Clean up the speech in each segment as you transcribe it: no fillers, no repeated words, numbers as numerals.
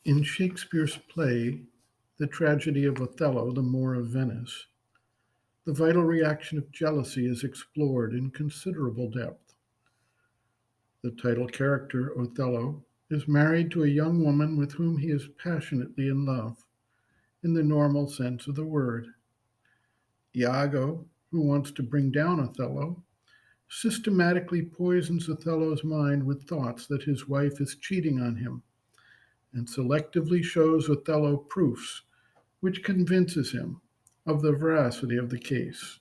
In Shakespeare's play, The Tragedy of Othello, The Moor of Venice, the vital reaction of jealousy is explored in considerable depth. The title character, Othello, is married to a young woman with whom he is passionately in love, in the normal sense of the word. Iago, who wants to bring down Othello, systematically poisons Othello's mind with thoughts that his wife is cheating on him, and selectively shows Othello proofs which convinces him of the veracity of the case.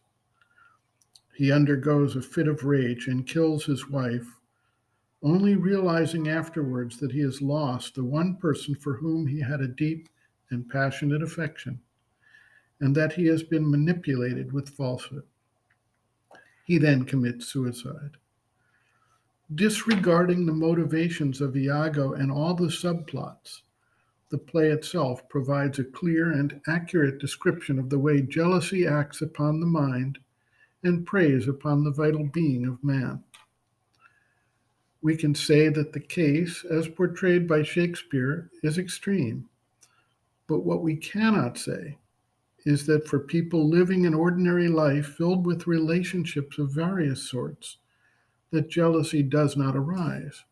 He undergoes a fit of rage and kills his wife, only realizing afterwards that he has lost the one person for whom he had a deep and passionate affection, and that he has been manipulated with falsehood. He then commits suicide. Disregarding the motivations of Iago and all the subplots, the play itself provides a clear and accurate description of the way jealousy acts upon the mind and preys upon the vital being of man. We can say that the case, as portrayed by Shakespeare, is extreme, but what we cannot say is that for people living an ordinary life filled with relationships of various sorts, that jealousy does not arise.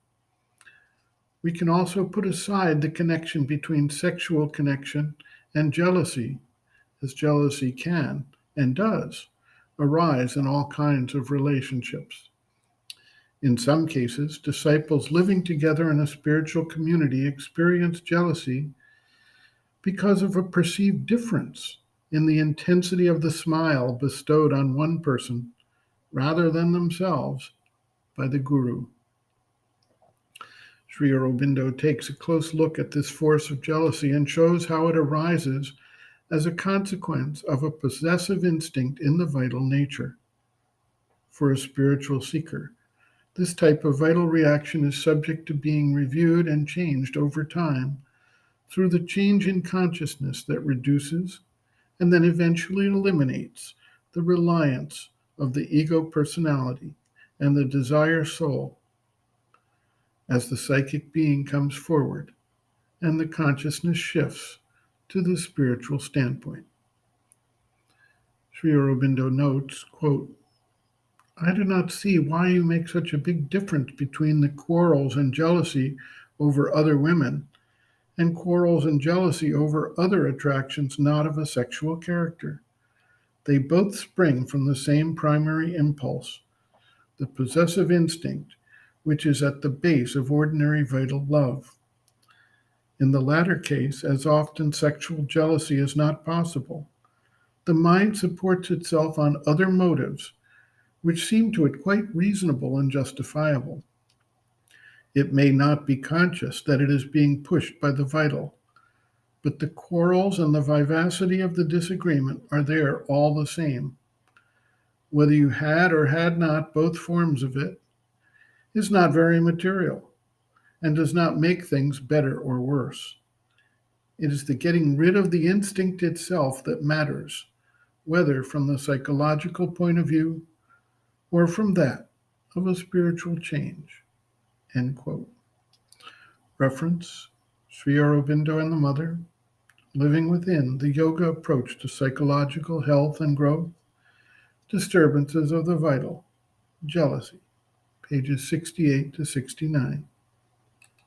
We can also put aside the connection between sexual connection and jealousy, as jealousy can, and does, arise in all kinds of relationships. In some cases, disciples living together in a spiritual community experience jealousy because of a perceived difference in the intensity of the smile bestowed on one person rather than themselves by the Guru. Sri Aurobindo takes a close look at this force of jealousy and shows how it arises as a consequence of a possessive instinct in the vital nature. For a spiritual seeker, this type of vital reaction is subject to being reviewed and changed over time through the change in consciousness that reduces and then eventually eliminates the reliance of the ego personality and the desire soul as the psychic being comes forward and the consciousness shifts to the spiritual standpoint. Sri Aurobindo notes, quote, I do not see why you make such a big difference between the quarrels and jealousy over other women and quarrels and jealousy over other attractions not of a sexual character. They both spring from the same primary impulse, the possessive instinct, which is at the base of ordinary vital love. In the latter case, as often sexual jealousy is not possible, the mind supports itself on other motives which seem to it quite reasonable and justifiable. It may not be conscious that it is being pushed by the vital, but the quarrels and the vivacity of the disagreement are there all the same. Whether you had or had not both forms of it is not very material and does not make things better or worse. It is the getting rid of the instinct itself that matters, whether from the psychological point of view or from that of a spiritual change. End quote. Reference, Sri Aurobindo and the Mother, Living Within, the Yoga Approach to Psychological Health and Growth, Disturbances of the Vital, Jealousy, pages 68 to 69.